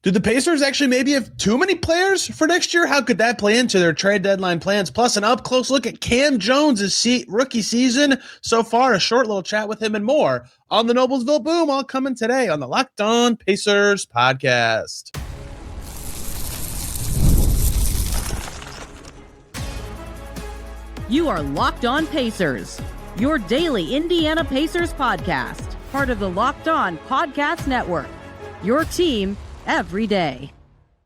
Do the Pacers actually maybe have too many players for next year? How could that play into their trade deadline plans? Plus, an up-close look at Kam Jones' rookie season so far, a short little chat with him and more on the Noblesville Boom, all coming today on the Locked On Pacers podcast. You are Locked On Pacers, your daily Indiana Pacers podcast, part of the Locked On Podcast Network, your team every day.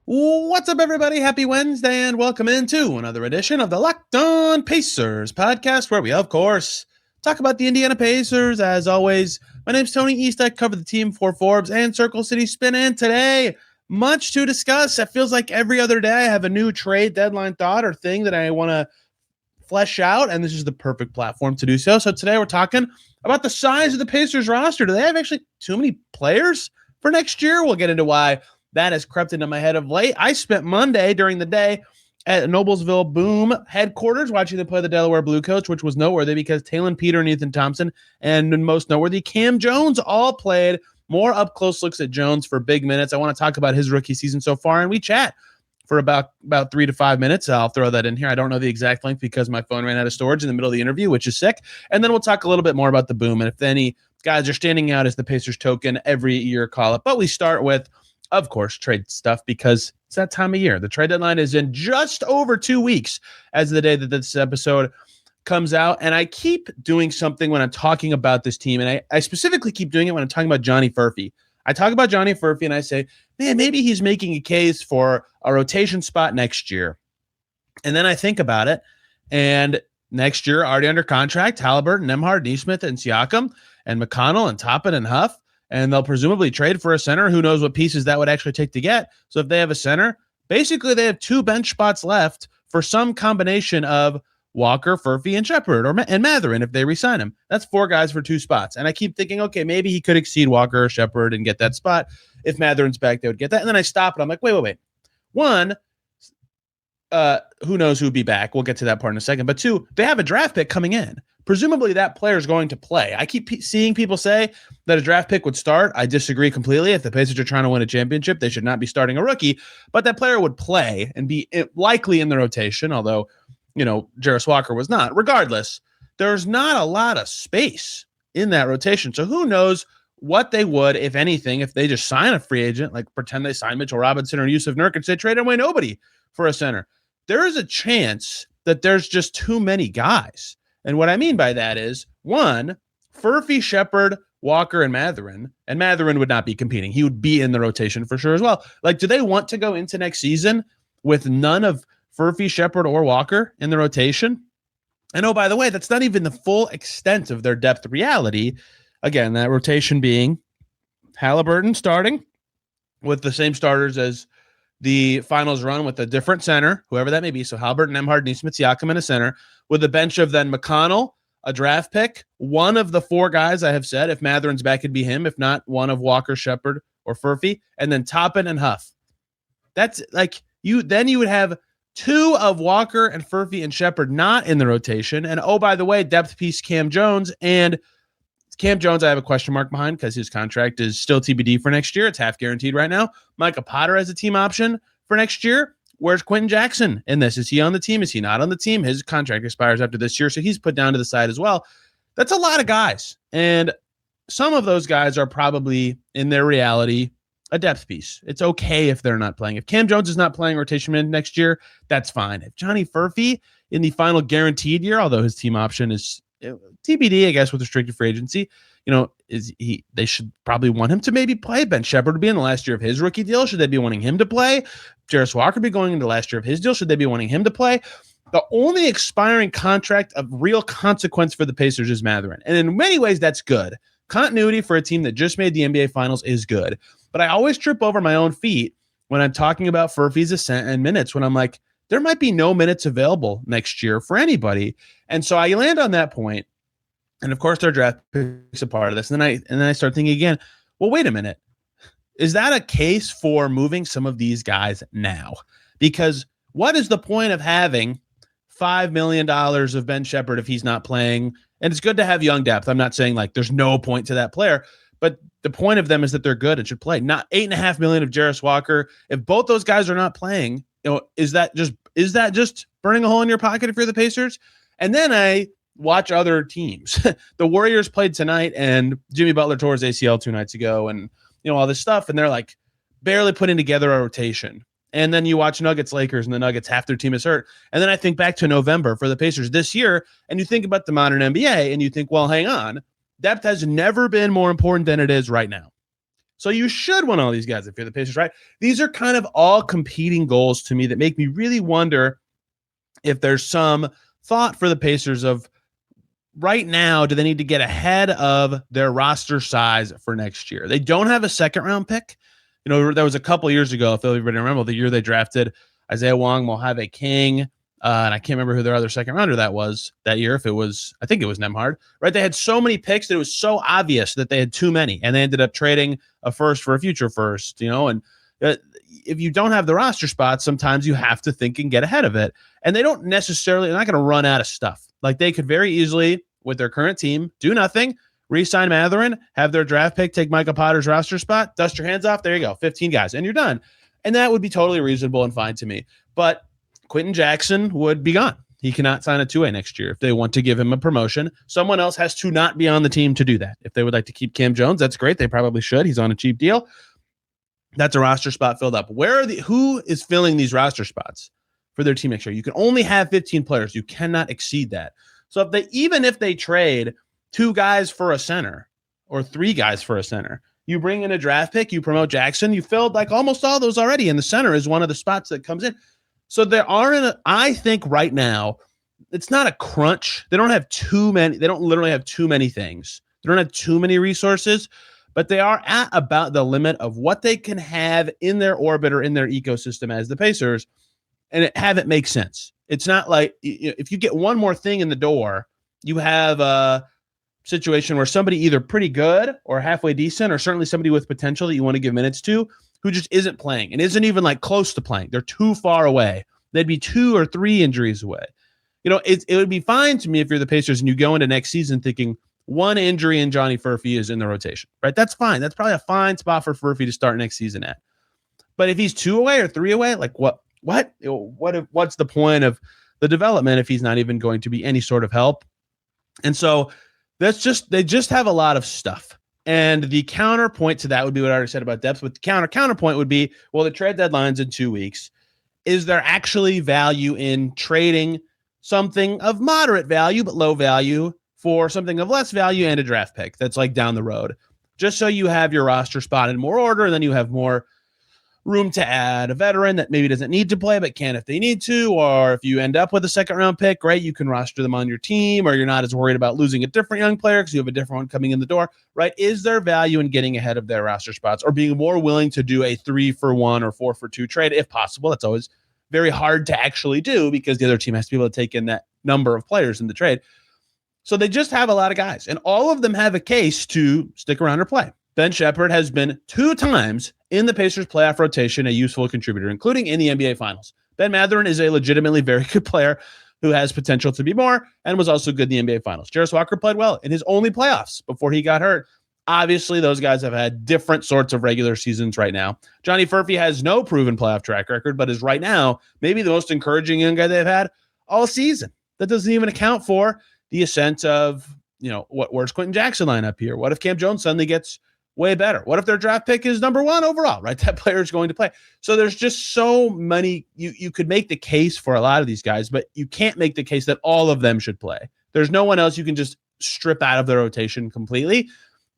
What's up, everybody? Happy Wednesday, and welcome into another edition of the Locked On Pacers podcast, where we, of course, talk about the Indiana Pacers. As always, my name's Tony East. I cover the team for Forbes and Circle City Spin, and today, much to discuss. It feels like every other day I have a new trade deadline thought or thing that I want to flesh out, and this is the perfect platform to do so. So today we're talking about the size of the Pacers roster. Do they have actually too many players for next year? We'll get into why that has crept into my head of late. I spent Monday during the day at Noblesville Boom headquarters watching them play the Delaware Bluecoats, which was noteworthy because Talon Peter and Ethan Thompson, and most noteworthy, Kam Jones, all played. More up-close looks at Jones for big minutes. I want to talk about his rookie season so far, and we chat for about 3 to 5 minutes. I'll throw that in here. I don't know the exact length because my phone ran out of storage in the middle of the interview, which is sick. And then we'll talk a little bit more about the Boom, and if any guys are standing out as the Pacers token every year, call it. But we start with, of course, trade stuff because it's that time of year. The trade deadline is in just over 2 weeks as the day that this episode comes out. And I keep doing something when I'm talking about this team, and I specifically keep doing it when I'm talking about Johnny Furphy. I talk about Johnny Furphy and I say, man, maybe he's making a case for a rotation spot next year. And then I think about it, and next year, already under contract, Haliburton, Nembhard, Nesmith, and Siakam, and McConnell, and Toppin, and Huff. And they'll presumably trade for a center. Who knows what pieces that would actually take to get. So if they have a center, basically they have 2 bench spots left for some combination of Walker, Furphy, and Shepard, and Mathurin if they re-sign him. That's 4 guys for 2 spots. And I keep thinking, okay, maybe he could exceed Walker or Shepard and get that spot. If Mathurin's back, they would get that. And then I stop and I'm like, wait. 1, who knows who would be back? We'll get to that part in a second. But 2, they have a draft pick coming in. Presumably that player is going to play. I keep seeing people say that a draft pick would start. I disagree completely. If the Pacers are trying to win a championship, they should not be starting a rookie. But that player would play and be likely in the rotation, although, Jarris Walker was not. Regardless, there's not a lot of space in that rotation. So who knows what they would, if anything, if they just sign a free agent, like pretend they sign Mitchell Robinson or Yusuf Nurkic, they trade away nobody for a center. There is a chance that there's just too many guys. And what I mean by that is, 1, Furphy, Shepard, Walker, and Mathurin would not be competing. He would be in the rotation for sure as well. Like, do they want to go into next season with none of Furphy, Shepard, or Walker in the rotation? And oh, by the way, that's not even the full extent of their depth reality. Again, that rotation being Haliburton starting with the same starters as the finals run with a different center, whoever that may be. So Haliburton, Nembhard, Nesmith, Siakam in a center, with a bench of then McConnell, a draft pick, one of the 4 guys I have said. If Mathurin's back, it'd be him. If not, one of Walker, Shepard, or Furphy, and then Toppin and Huff. That's like you would have 2 of Walker and Furphy and Shepard not in the rotation. And oh, by the way, depth piece Kam Jones. And Kam Jones, I have a question mark behind because his contract is still TBD for next year. It's half guaranteed right now. Micah Potter has a team option for next year. Where's Quentin Jackson in this? Is he on the team? Is he not on the team? His contract expires after this year, so he's put down to the side as well. That's a lot of guys. And some of those guys are probably, in their reality, a depth piece. It's okay if they're not playing. If Kam Jones is not playing rotation minutes next year, that's fine. If Johnny Furphy in the final guaranteed year, although his team option is TBD, I guess, with restricted free agency, they should probably want him to maybe play. Ben Shepard would be in the last year of his rookie deal. Should they be wanting him to play? Jarris Walker be going into the last year of his deal. Should they be wanting him to play? The only expiring contract of real consequence for the Pacers is Mathurin. And in many ways, that's good. Continuity for a team that just made the NBA Finals is good. But I always trip over my own feet when I'm talking about Furphy's ascent and minutes, when I'm like, there might be no minutes available next year for anybody. And so I land on that point. And of course, their draft pick's a part of this. And then I start thinking again, well, wait a minute. Is that a case for moving some of these guys now? Because what is the point of having $5 million of Ben Shepard if he's not playing? And it's good to have young depth. I'm not saying like there's no point to that player, But the point of them is that they're good and should play. Not $8.5 million of Jarris Walker. If both those guys are not playing, is that just burning a hole in your pocket if you're the Pacers? And then I watch other teams. The Warriors played tonight, and Jimmy Butler tore his ACL 2 nights ago, and all this stuff, and they're like barely putting together a rotation. And then you watch Nuggets Lakers, and the Nuggets, half their team is hurt. And then I think back to November for the Pacers this year, and you think about the modern NBA, and you think, well, hang on. Depth has never been more important than it is right now. So you should want all these guys if you're the Pacers, right? These are kind of all competing goals to me that make me really wonder if there's some thought for the Pacers of right now, do they need to get ahead of their roster size for next year? They don't have a second-round pick. There was a couple years ago, if everybody remember, the year they drafted Isaiah Wong, Mojave King, and I can't remember who their other second rounder that was that year. I think it was Nembhard, right? They had so many picks that it was so obvious that they had too many, and they ended up trading a first for a future first, and if you don't have the roster spots, sometimes you have to think and get ahead of it. And they're not going to run out of stuff. Like they could very easily, with their current team, do nothing, re-sign Mathurin, have their draft pick, take Micah Potter's roster spot, dust your hands off. There you go. 15 guys and you're done. And that would be totally reasonable and fine to me. But Quentin Jackson would be gone. He cannot sign a 2A next year. If they want to give him a promotion, someone else has to not be on the team to do that. If they would like to keep Kam Jones, that's great. They probably should. He's on a cheap deal. That's a roster spot filled up. Who is filling these roster spots for their team next year? You can only have 15 players. You cannot exceed that. So even if they trade 2 guys for a center or 3 guys for a center, you bring in a draft pick, you promote Jackson, you filled like almost all those already, and the center is one of the spots that comes in. So I think right now, it's not a crunch. They don't literally have too many things. They don't have too many resources, but they are at about the limit of what they can have in their orbit or in their ecosystem as the Pacers and have it make sense. It's not like if you get one more thing in the door, you have a situation where somebody either pretty good or halfway decent or certainly somebody with potential that you want to give minutes to who just isn't playing and isn't even like close to playing. They're too far away. They'd be 2 or 3 injuries away. It would be fine to me if you're the Pacers and you go into next season thinking one injury in Johnny Furphy is in the rotation, right? That's fine. That's probably a fine spot for Furphy to start next season at. But if he's 2 away or 3 away, like what's the point of the development if he's not even going to be any sort of help? And so they just have a lot of stuff. And the counterpoint to that would be what I already said about depth. But the counterpoint would be, well, the trade deadline's in 2 weeks. Is there actually value in trading something of moderate value but low value for something of less value and a draft pick that's like down the road, just so you have your roster spot in more order, and then you have more room to add a veteran that maybe doesn't need to play but can if they need to, or if you end up with a second-round pick, great, you can roster them on your team, or you're not as worried about losing a different young player because you have a different one coming in the door, right? Is there value in getting ahead of their roster spots or being more willing to do a 3-for-1 or 4-for-2 trade if possible? That's always very hard to actually do because the other team has to be able to take in that number of players in the trade. So they just have a lot of guys, and all of them have a case to stick around or play. Ben Shepherd has been 2 times in the Pacers playoff rotation a useful contributor, including in the NBA Finals. Ben Mathurin is a legitimately very good player who has potential to be more and was also good in the NBA Finals. Jarris Walker played well in his only playoffs before he got hurt. Obviously, those guys have had different sorts of regular seasons right now. Johnny Furphy has no proven playoff track record, but is right now maybe the most encouraging young guy they've had all season. That doesn't even account for the ascent of, where's Quentin Jackson line up here? What if Kam Jones suddenly gets way better? What if their draft pick is number 1 overall, right? That player is going to play. So there's just so many, you could make the case for a lot of these guys, but you can't make the case that all of them should play. There's no one else you can just strip out of the rotation completely.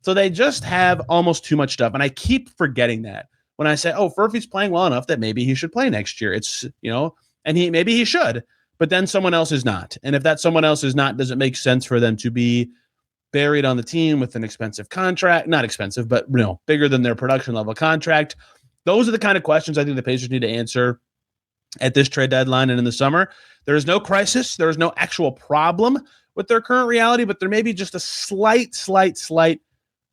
So they just have almost too much stuff. And I keep forgetting that when I say, oh, Furphy's playing well enough that maybe he should play next year. It's, and maybe he should, but then someone else is not. And if that someone else is not, does it make sense for them to be buried on the team with an expensive contract? Not expensive, but bigger than their production level contract. Those are the kind of questions I think the Pacers need to answer at this trade deadline and in the summer. There is no crisis. There is no actual problem with their current reality, but there may be just a slight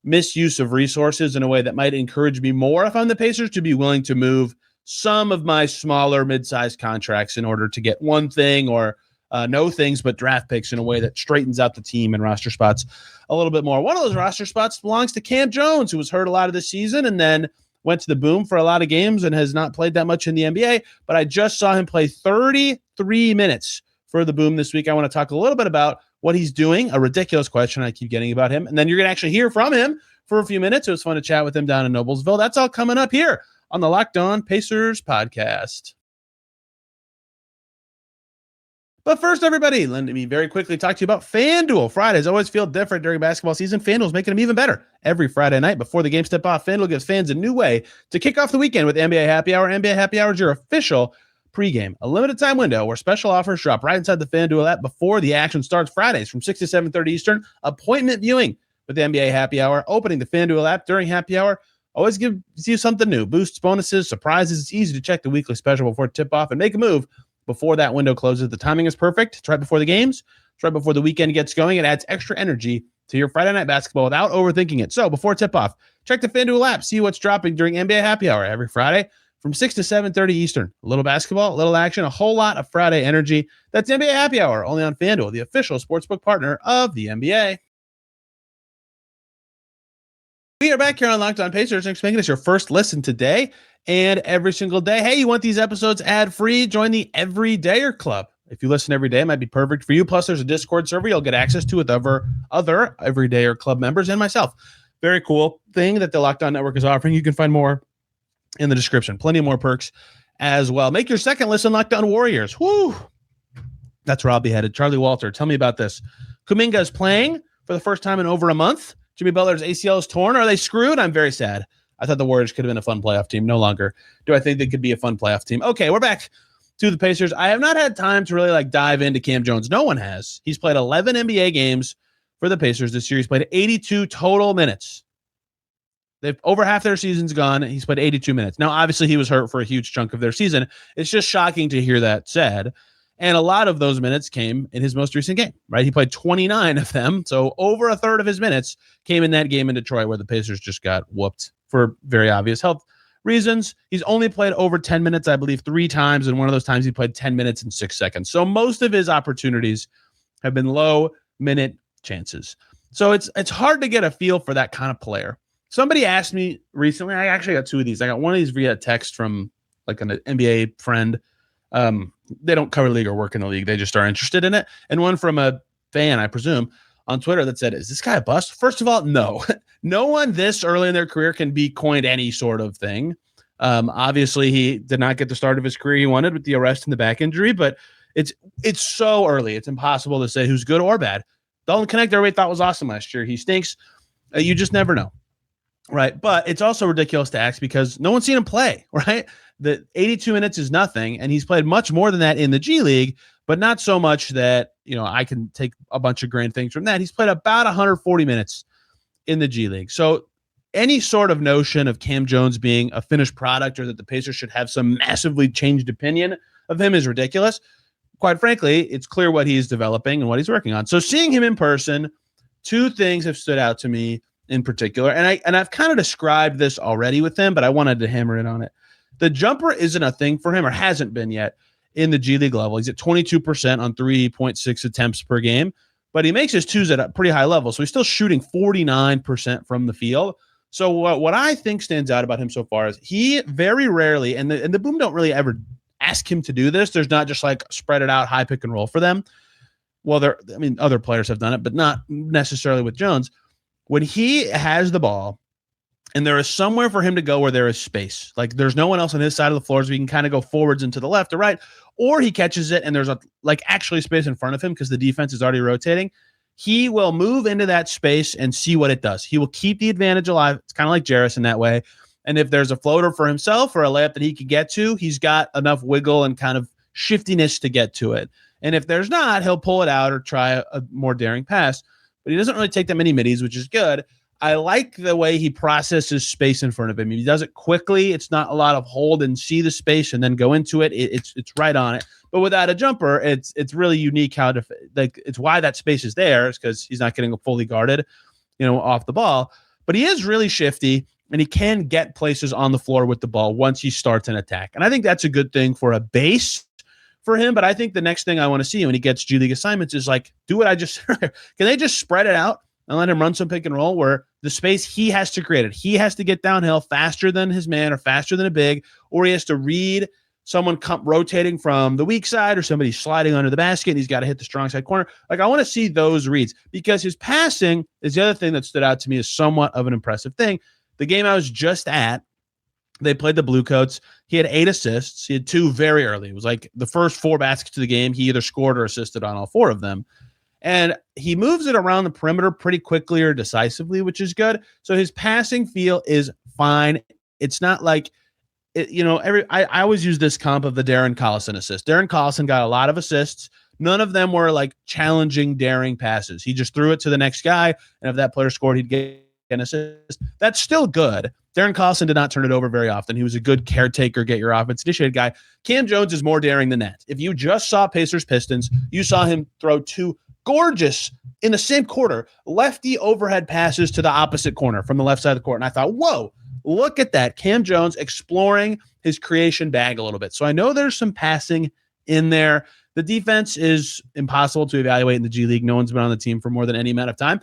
misuse of resources in a way that might encourage me more if I'm the Pacers to be willing to move some of my smaller mid-sized contracts in order to get one thing or know things but draft picks in a way that straightens out the team and roster spots a little bit more. One of those roster spots belongs to Kam Jones, who was hurt a lot of this season and then went to the Boom for a lot of games and has not played that much in the NBA, but I just saw him play 33 minutes for the Boom this week. I want to talk a little bit about what he's doing, a ridiculous question I keep getting about him, and then you're going to actually hear from him for a few minutes. It was fun to chat with him down in Noblesville. That's all coming up here on the Locked On Pacers podcast. But first, everybody, let me very quickly talk to you about FanDuel. Fridays always feel different during basketball season. FanDuel is making them even better. Every Friday night before the games tip off, FanDuel gives fans a new way to kick off the weekend with NBA Happy Hour. NBA Happy Hour is your official pregame, a limited time window where special offers drop right inside the FanDuel app before the action starts. Fridays from 6 to 7:30 Eastern. Appointment viewing with the NBA Happy Hour. Opening the FanDuel app during Happy Hour always gives you something new. Boosts, bonuses, surprises. It's easy to check the weekly special before tip-off and make a move before that window closes. The timing is perfect. It's right before the games. It's right before the weekend gets going. It adds extra energy to your Friday night basketball without overthinking it. So before tip-off, check the FanDuel app. See what's dropping during NBA Happy Hour every Friday from 6 to 7:30 Eastern. A little basketball, a little action, a whole lot of Friday energy. That's NBA Happy Hour, only on FanDuel, the official sportsbook partner of the NBA. We are back here on Locked On Pacers. Thanks for making this your first listen today and every single day. Hey, you want these episodes ad-free? Join the Everydayer Club. If you listen every day, it might be perfect for you. Plus, there's a Discord server you'll get access to with other Everydayer Club members and myself. Very cool thing that the Locked On Network is offering. You can find more in the description. Plenty more perks as well. Make your second listen Locked On Warriors. Woo! That's where I'll be headed. Charlie Walter, tell me about this. Kuminga is playing for the first time in over a month. Jimmy Butler's ACL is torn. Are they screwed? I'm very sad. I thought the Warriors could have been a fun playoff team. No longer do I think they could be a fun playoff team. Okay, we're back to the Pacers. I have not had time to really dive into Kam Jones. No one has. He's played 11 NBA games for the Pacers this year. He's played 82 total minutes. They've over half their season's gone. He's played 82 minutes. Now, obviously, he was hurt for a huge chunk of their season. It's just shocking to hear that said. And a lot of those minutes came in his most recent game, right? He played 29 of them. So over a third of his minutes came in that game in Detroit where the Pacers just got whooped for very obvious health reasons. He's only played over 10 minutes, I believe, 3 times. And one of those times he played 10 minutes and 6 seconds. So most of his opportunities have been low minute chances. So it's hard to get a feel for that kind of player. Somebody asked me recently, I actually got 2 of these. I got one of these via text from an NBA friend. They don't cover the league or work in the league. They just are interested in it. And one from a fan, I presume, on Twitter that said, is this guy a bust? First of all, no. No one this early in their career can be coined any sort of thing. Obviously, he did not get the start of his career he wanted with the arrest and the back injury, but it's so early. It's impossible to say who's good or bad. Dalton Connect, everybody thought was awesome last year. He stinks. You just never know. Right. But it's also ridiculous to ask because no one's seen him play, right? The 82 minutes is nothing. And he's played much more than that in the G League, but not so much that, I can take a bunch of grand things from that. He's played about 140 minutes in the G League. So any sort of notion of Kam Jones being a finished product or that the Pacers should have some massively changed opinion of him is ridiculous. Quite frankly, it's clear what he's developing and what he's working on. So seeing him in person, 2 things have stood out to me in particular. And I've kind of described this already with him, but I wanted to hammer in on it. The jumper isn't a thing for him or hasn't been yet in the G League level. He's at 22% on 3.6 attempts per game, but he makes his 2s at a pretty high level. So he's still shooting 49% from the field. So what I think stands out about him so far is he very rarely, and the Boom don't really ever ask him to do this. There's not just spread it out, high pick and roll for them. Well, other players have done it, but not necessarily with Jones. When he has the ball and there is somewhere for him to go where there is space, there's no one else on his side of the floor, so he can kind of go forwards and to the left or right, or he catches it and there's actually space in front of him because the defense is already rotating, he will move into that space and see what it does. He will keep the advantage alive. It's kind of like Jarris in that way. And if there's a floater for himself or a layup that he could get to, he's got enough wiggle and kind of shiftiness to get to it. And if there's not, he'll pull it out or try a more daring pass. But he doesn't really take that many middies, which is good. I like the way he processes space in front of him. He does it quickly. It's not a lot of hold and see the space and then go into it. It's right on it. But without a jumper, it's really unique how to it's why that space is there. It's because he's not getting fully guarded, off the ball. But he is really shifty and he can get places on the floor with the ball once he starts an attack. And I think that's a good thing for a base for him. But I think the next thing I want to see when he gets G League assignments is like, do what I just said. Can they just spread it out and let him run some pick and roll where the space he has to create it? He has to get downhill faster than his man or faster than a big, or he has to read someone rotating from the weak side or somebody sliding under the basket and he's got to hit the strong side corner. Like, I want to see those reads because his passing is the other thing that stood out to me as somewhat of an impressive thing. The game I was just at, they played the Bluecoats. He had 8 assists. He had 2 very early. It was like the first 4 baskets of the game. He either scored or assisted on all 4 of them. And he moves it around the perimeter pretty quickly or decisively, which is good. So his passing feel is fine. It's not like, I always use this comp of the Darren Collison assist. Darren Collison got a lot of assists. None of them were like challenging, daring passes. He just threw it to the next guy, and if that player scored, he'd get an assist. That's still good. Darren Collison did not turn it over very often. He was a good caretaker, get your offense initiated guy. Kam Jones is more daring than that. If you just saw Pacers Pistons, you saw him throw 2 gorgeous, in the same quarter, lefty overhead passes to the opposite corner from the left side of the court. And I thought, whoa, look at that. Kam Jones exploring his creation bag a little bit. So I know there's some passing in there. The defense is impossible to evaluate in the G League. No one's been on the team for more than any amount of time.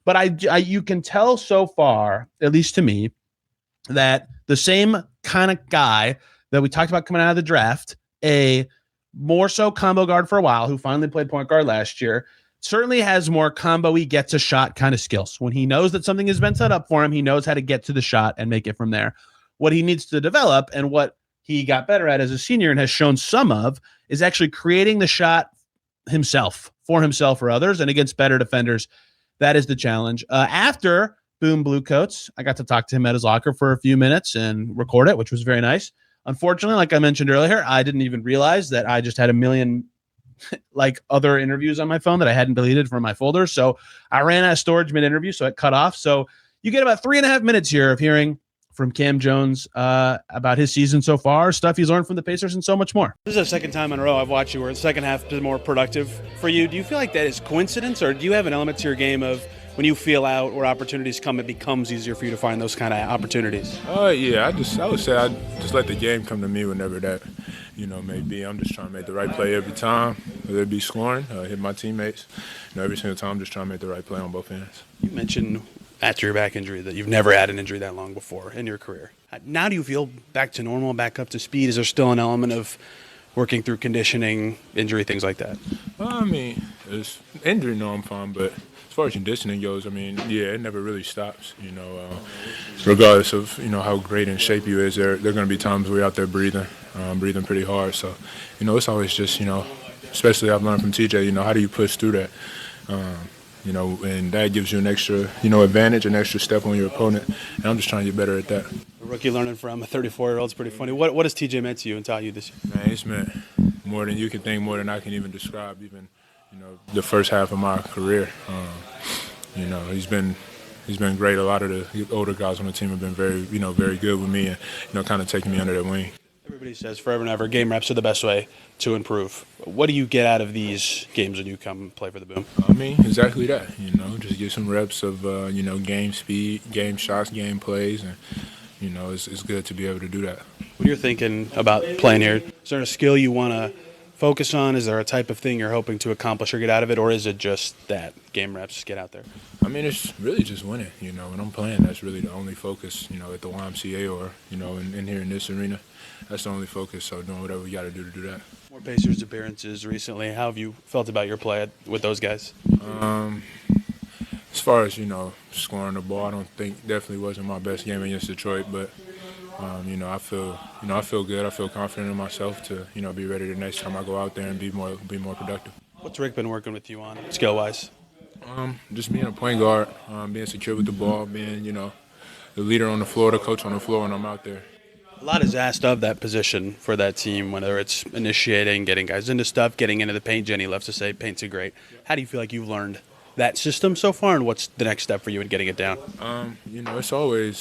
But you can tell so far, at least to me, that the same kind of guy that we talked about coming out of the draft, a more so combo guard for a while, who finally played point guard last year, certainly has more combo-y gets a shot kind of skills. When he knows that something has been set up for him, he knows how to get to the shot and make it from there. What he needs to develop and what he got better at as a senior and has shown some of is actually creating the shot himself, for himself or others, and against better defenders. That is the challenge. After Boom Bluecoats, I got to talk to him at his locker for a few minutes and record it, which was very nice. Unfortunately, like I mentioned earlier, I didn't even realize that I just had a million like other interviews on my phone that I hadn't deleted from my folder. So I ran out of storage mid-interview, so it cut off. So you get about 3.5 minutes here of hearing from Kam Jones about his season so far, stuff he's learned from the Pacers, and so much more. This is the second time in a row I've watched you where the second half is more productive for you. Do you feel like that is coincidence, or do you have an element to your game of when you feel out or opportunities come, it becomes easier for you to find those kind of opportunities? Yeah, I would say I just let the game come to me whenever that, may be. I'm just trying to make the right play every time, whether it be scoring, hit my teammates. Every single time I'm just trying to make the right play on both ends. You mentioned after your back injury that you've never had an injury that long before in your career. Now do you feel back to normal, back up to speed? Is there still an element of working through conditioning, injury, things like that? It's injury, no, I'm fine, but as far as conditioning goes, it never really stops. Regardless of how great in shape you is, there are going to be times where you're out there breathing pretty hard. So, it's always just especially I've learned from TJ. How do you push through that? And that gives you an extra advantage, an extra step on your opponent. And I'm just trying to get better at that. A rookie learning from a 34-year-old is pretty funny. What has TJ meant to you and taught you this year? Man, it's meant more than you can think, more than I can even describe. Even the first half of my career. He's been great. A lot of the older guys on the team have been very good with me and kind of taking me under their wing. Everybody says forever and ever game reps are the best way to improve. What do you get out of these games when you come play for the Boom? Exactly that. Just get some reps of game speed, game shots, game plays, and it's good to be able to do that. When you're thinking about playing here, is there a skill you want to focus on? Is there a type of thing you're hoping to accomplish or get out of it, or is it just that game reps, get out there? It's really just winning. When I'm playing, that's really the only focus. At the YMCA or in here in this arena, that's the only focus. So doing whatever we got to do that. More Pacers appearances recently. How have you felt about your play with those guys? As far as scoring the ball, I don't think definitely wasn't my best game against Detroit, but. I feel good. I feel confident in myself to, be ready the next time I go out there and be more productive. What's Rick been working with you on, skill-wise? Just being a point guard, being secure with the ball, being, the leader on the floor, the coach on the floor when I'm out there. A lot is asked of that position for that team, whether it's initiating, getting guys into stuff, getting into the paint. Jenny loves to say paint's a great. How do you feel like you've learned that system so far, and what's the next step for you in getting it down? It's always,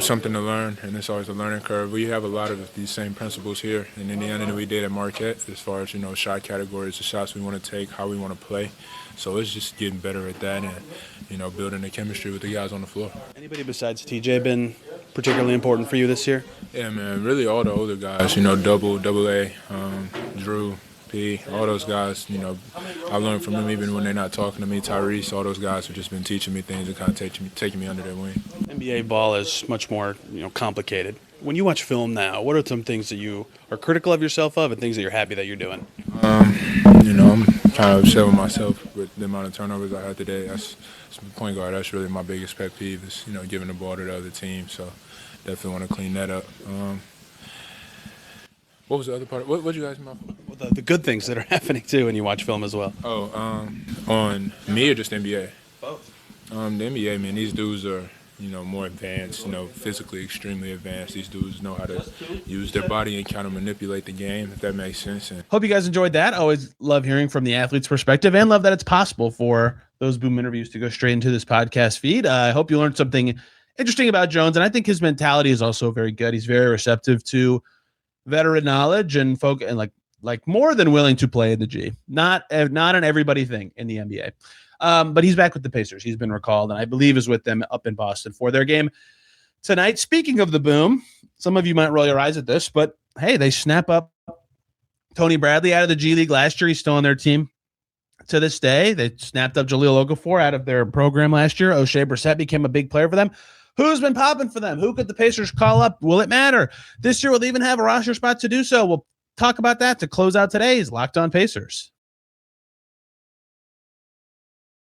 something to learn, and it's always a learning curve. We have a lot of these same principles here in Indiana that we did at Marquette as far as, shot categories, the shots we want to take, how we want to play. So it's just getting better at that and, building the chemistry with the guys on the floor. Anybody besides TJ been particularly important for you this year? Yeah, man, really all the older guys, double A, Drew, P, all those guys, I learned from them even when they're not talking to me. Tyrese, all those guys have just been teaching me things and kind of taking me under their wing. NBA ball is much more, complicated. When you watch film now, what are some things that you are critical of yourself of and things that you're happy that you're doing? I'm kind of upset with myself with the amount of turnovers I had today. As a point guard, that's really my biggest pet peeve is, giving the ball to the other team. So definitely want to clean that up. What was the other part? What did you guys mean? Well, the good things that are happening, too, when you watch film as well. On me or just NBA? Both. The NBA, man, these dudes are, more advanced, physically extremely advanced. These dudes know how to use their body and kind of manipulate the game, if that makes sense. And hope you guys enjoyed that. Always love hearing from the athlete's perspective and love that it's possible for those Boom interviews to go straight into this podcast feed. I hope you learned something interesting about Jones, and I think his mentality is also very good. He's very receptive to veteran knowledge and like more than willing to play in the G. Not an everybody thing in the NBA. But he's back with the Pacers. He's been recalled, and I believe is with them up in Boston for their game tonight. Speaking of the Boom, some of you might roll your eyes at this, but hey, they snap up Tony Bradley out of the G League last year. He's still on their team to this day. They snapped up Jahlil Okafor out of their program last year. O'Shea Brissett became a big player for them. Who's been popping for them? Who could the Pacers call up? Will it matter? This year, we'll even have a roster spot to do so. We'll talk about that to close out today's Locked On Pacers.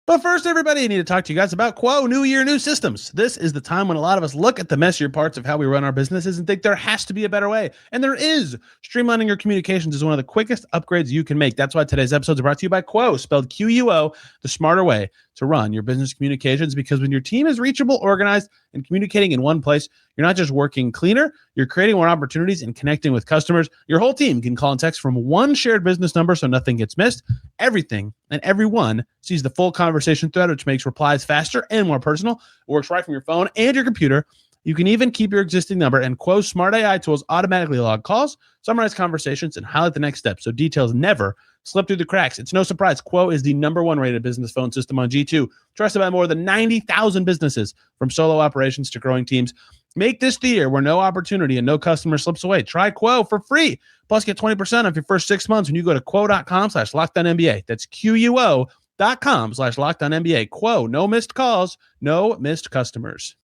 But first, everybody, I need to talk to you guys about Quo, new year, new systems. This is the time when a lot of us look at the messier parts of how we run our businesses and think there has to be a better way. And there is. Streamlining your communications is one of the quickest upgrades you can make. That's why today's episode is brought to you by Quo, spelled Quo, the smarter way to run your business communications, because when your team is reachable, organized, and communicating in one place, you're not just working cleaner, you're creating more opportunities and connecting with customers. Your whole team can call and text from one shared business number so nothing gets missed. Everything and everyone sees the full conversation thread, which makes replies faster and more personal. It works right from your phone and your computer. You can even keep your existing number, and Quo's smart AI tools automatically log calls, summarize conversations, and highlight the next step so details never slip through the cracks. It's no surprise. Quo is the #1 rated business phone system on G2, trusted by more than 90,000 businesses, from solo operations to growing teams. Make this the year where no opportunity and no customer slips away. Try Quo for free. Plus, get 20% off your first 6 months when you go to quo.com/LockedOnNBA. That's QUO.com/LockedOnNBA. Quo, no missed calls, no missed customers.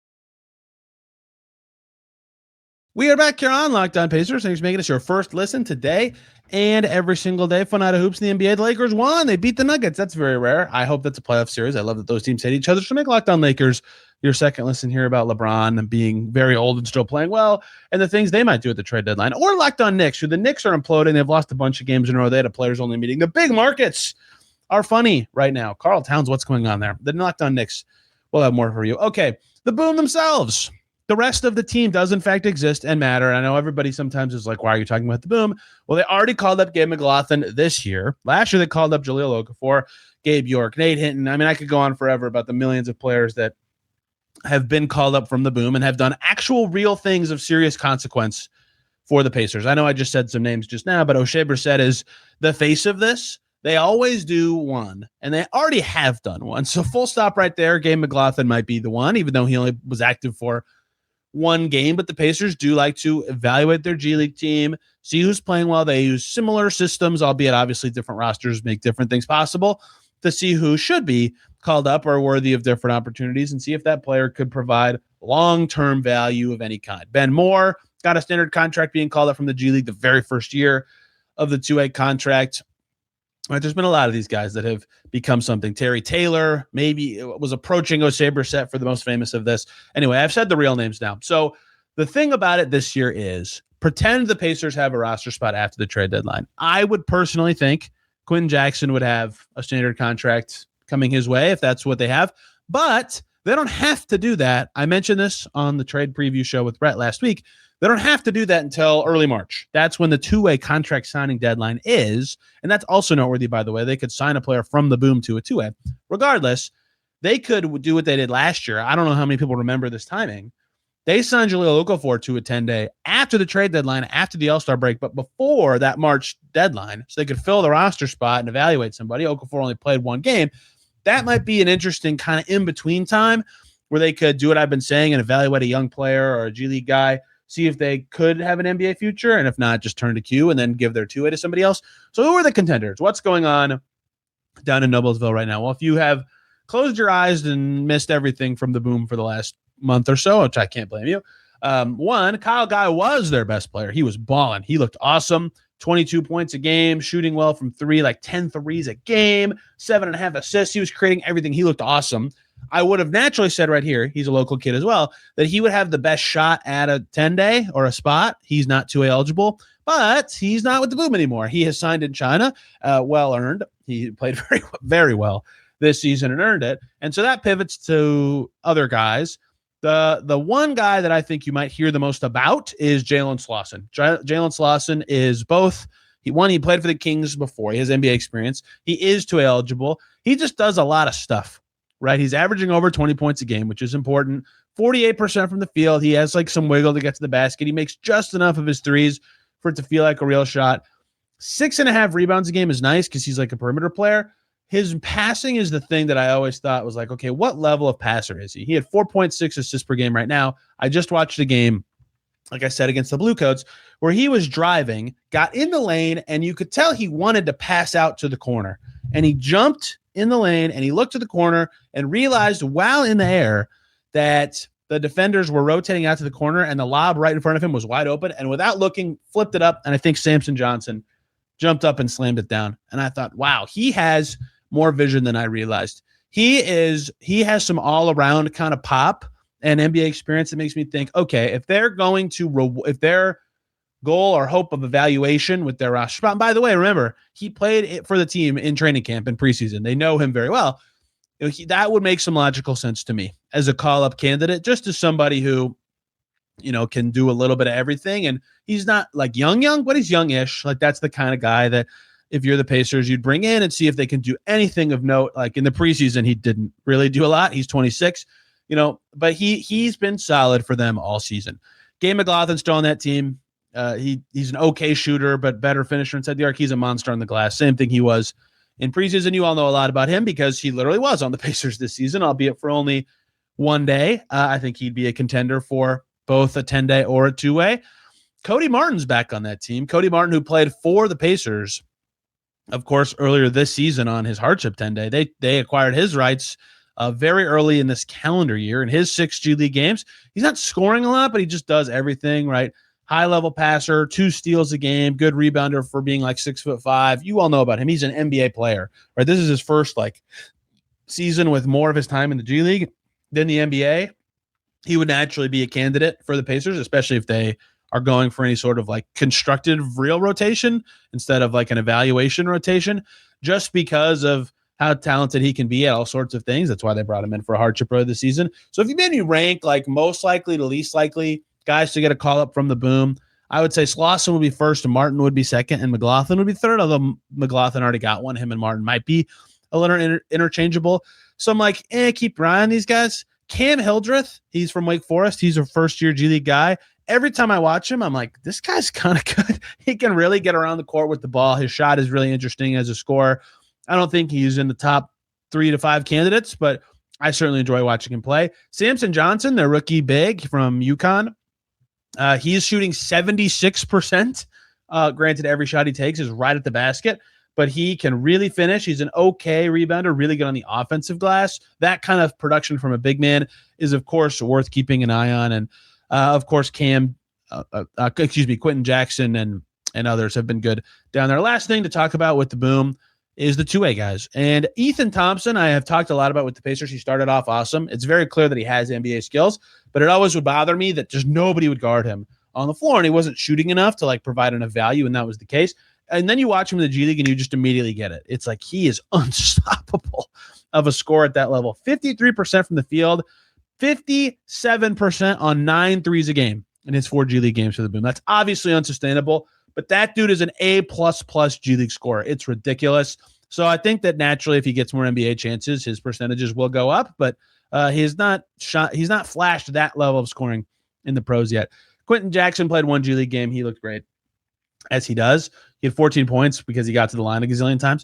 We are back here on Locked On Pacers. Thanks for making us your first listen today and every single day. Fun out of hoops in the NBA. The Lakers won. They beat the Nuggets. That's very rare. I hope that's a playoff series. I love that those teams hate each other. So make Locked On Lakers your second listen here about LeBron and being very old and still playing well and the things they might do at the trade deadline. Or Locked On Knicks, who the Knicks are imploding. They've lost a bunch of games in a row. They had a players-only meeting. The big markets are funny right now. Carl Towns, what's going on there? The Locked On Knicks, we'll have more for you. Okay, the Boom themselves. The rest of the team does, in fact, exist and matter. I know everybody sometimes is like, why are you talking about the Boom? Well, they already called up Gabe McLaughlin this year. Last year, they called up Jahlil Okafor, Gabe York, Nate Hinton. I mean, I could go on forever about the millions of players that have been called up from the Boom and have done actual real things of serious consequence for the Pacers. I know I just said some names just now, but O'Shea Brissett is the face of this. They always do one, and they already have done one. So full stop right there. Gabe McLaughlin might be the one, even though he only was active for one game, but the Pacers do like to evaluate their G League team, see who's playing well. They use similar systems, albeit obviously different rosters make different things possible, to see who should be called up or worthy of different opportunities and see if that player could provide long-term value of any kind. Ben Moore got a standard contract being called up from the G League the very first year of the 2A contract. Right, there's been a lot of these guys that have become something. Terry Taylor maybe was approaching O'Shea Brissett for the most famous of this. Anyway, I've said the real names now. So the thing about it this year is pretend the Pacers have a roster spot after the trade deadline. I would personally think Quentin Jackson would have a standard contract coming his way if that's what they have. But they don't have to do that. I mentioned this on the trade preview show with Brett last week. They don't have to do that until early March. That's when the 2-way contract signing deadline is. And that's also noteworthy, by the way. They could sign a player from the Boom to a 2-way. Regardless, they could do what they did last year. I don't know how many people remember this timing. They signed Jahlil Okafor to a 10-day after the trade deadline, after the All-Star break, but before that March deadline, so they could fill the roster spot and evaluate somebody. Okafor only played one game. That might be an interesting kind of in-between time where they could do what I've been saying and evaluate a young player or a G League guy see if they could have an NBA future, and if not, just turn to Q and then give their 2-way to somebody else. So who are the contenders? What's going on down in Noblesville right now? Well, if you have closed your eyes and missed everything from the Boom for the last month or so, which I can't blame you. One, Kyle Guy was their best player. He was balling. He looked awesome. 22 points a game, shooting well from three, like 10 threes a game, 7.5 assists. He was creating everything. He looked awesome. I would have naturally said right here, he's a local kid as well, that he would have the best shot at a 10-day or a spot. He's not 2A eligible, but he's not with the Boom anymore. He has signed in China, well earned. He played very, very well this season and earned it. And so that pivots to other guys. The one guy that I think you might hear the most about is Jalen Slauson. Jalen Slauson is both. He played for the Kings before. He has NBA experience. He is 2A eligible. He just does a lot of stuff, right? He's averaging over 20 points a game, which is important. 48% from the field. He has like some wiggle to get to the basket. He makes just enough of his threes for it to feel like a real shot. 6.5 rebounds a game is nice because he's like a perimeter player. His passing is the thing that I always thought was like, okay, what level of passer is he? He had 4.6 assists per game right now. I just watched a game, like I said, against the Blue Coats, where he was driving, got in the lane, and you could tell he wanted to pass out to the corner. And he jumped in the lane, and he looked to the corner and realized while in the air that the defenders were rotating out to the corner, and the lob right in front of him was wide open. And without looking, flipped it up, and I think Samson Johnson jumped up and slammed it down. And I thought, wow, he has more vision than I realized. He has some all around kind of pop and NBA experience that makes me think, okay, if they're going to, if their goal or hope of evaluation with their roster spot, and by the way, remember, he played it for the team in training camp and preseason. They know him very well. That would make some logical sense to me as a call-up candidate, just as somebody who, can do a little bit of everything. And he's not like young, but he's youngish. Like that's the kind of guy that if you're the Pacers, you'd bring in and see if they can do anything of note. Like in the preseason, he didn't really do a lot. He's 26, but he's been solid for them all season. Gabe McLaughlin's still on that team. He's an okay shooter, but better finisher inside the arc. He's a monster on the glass. Same thing he was in preseason. You all know a lot about him because he literally was on the Pacers this season, albeit for only one day. I think he'd be a contender for both a 10-day or a 2-way. Cody Martin's back on that team. Cody Martin, who played for the Pacers, of course, earlier this season on his hardship 10-day. They acquired his rights very early in this calendar year. In his 6 G League games, he's not scoring a lot, but he just does everything, right? High-level passer, 2 steals a game, good rebounder for being like 6'5". You all know about him. He's an NBA player, right? This is his first season with more of his time in the G League than the NBA. He would naturally be a candidate for the Pacers, especially if they are going for any sort of constructed real rotation instead of an evaluation rotation, just because of how talented he can be at all sorts of things. That's why they brought him in for a hardship early this season. So if you maybe rank most likely to least likely guys to get a call up from the Boom, I would say Slauson would be first and Martin would be second and McLaughlin would be third, although McLaughlin already got one. Him and Martin might be a little interchangeable. So I'm keep your eye on these guys. Cam Hildreth, he's from Wake Forest. He's a first-year G League guy. Every time I watch him, I'm like, this guy's kind of good. He can really get around the court with the ball. His shot is really interesting as a scorer. I don't think he's in the top 3 to 5 candidates, but I certainly enjoy watching him play. Samson Johnson, their rookie big from UConn, he's shooting 76%. Granted, every shot he takes is right at the basket, but he can really finish. He's an okay rebounder, really good on the offensive glass. That kind of production from a big man is, of course, worth keeping an eye on. And, of course, Quentin Jackson and others have been good down there. Last thing to talk about with the Boom is the 2-way guys. And Ethan Thompson, I have talked a lot about with the Pacers. He started off awesome. It's very clear that he has NBA skills, but it always would bother me that just nobody would guard him on the floor, and he wasn't shooting enough to provide enough value, and that was the case. And then you watch him in the G League and you just immediately get it. It's he is unstoppable of a score at that level. 53% from the field, 57% on 9 threes a game in his 4 G League games for the Boom. That's obviously unsustainable, but that dude is an A++ G League scorer. It's ridiculous. So I think that naturally, if he gets more NBA chances, his percentages will go up, but he's not flashed that level of scoring in the pros yet. Quentin Jackson played 1 G League game. He looked great, as he does. He had 14 points because he got to the line a gazillion times.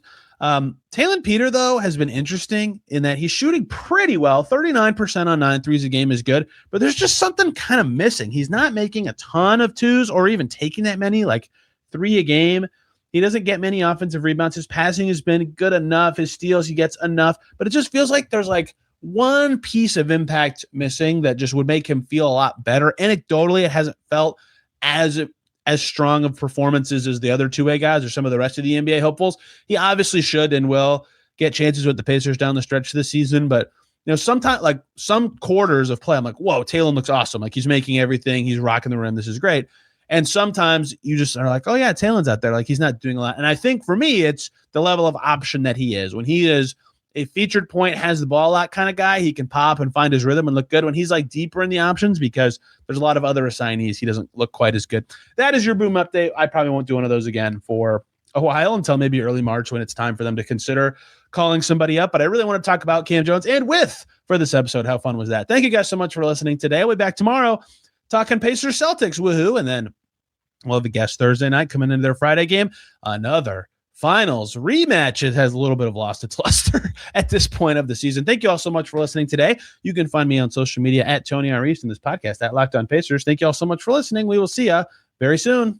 Taylor Peter, though, has been interesting in that he's shooting pretty well. 39% on 9 threes a game is good, but there's just something kind of missing. He's not making a ton of twos or even taking that many, like 3 a game. He doesn't get many offensive rebounds. His passing has been good enough. His steals, he gets enough, but it just feels like there's like one piece of impact missing that just would make him feel a lot better. Anecdotally, it hasn't felt as strong of performances as the other two-way guys or some of the rest of the NBA hopefuls. He obviously should and will get chances with the Pacers down the stretch of the season, but sometimes like some quarters of play, I'm like, whoa, Taylor looks awesome. Like he's making everything. He's rocking the rim. This is great. And sometimes you just are like, oh yeah, Taylor's out there. Like he's not doing a lot. And I think for me, it's the level of option that he is. When he is a featured point, has the ball a lot kind of guy, he can pop and find his rhythm and look good. When he's like deeper in the options, because there's a lot of other assignees, he doesn't look quite as good. That is your boom update. I probably won't do one of those again for a while until maybe early March when it's time for them to consider calling somebody up. But I really want to talk about Kam Jones and for this episode. How fun was that? Thank you guys so much for listening today. We'll be back tomorrow talking Pacers Celtics. Woohoo. And then we'll have a guest Thursday night coming into their Friday game. Another finals rematch. It has a little bit of lost its luster at this point of the season. Thank you all so much for listening today. You can find me on social media at Tony R. East and this podcast at Locked On Pacers. Thank you all so much for listening. We will see you very soon.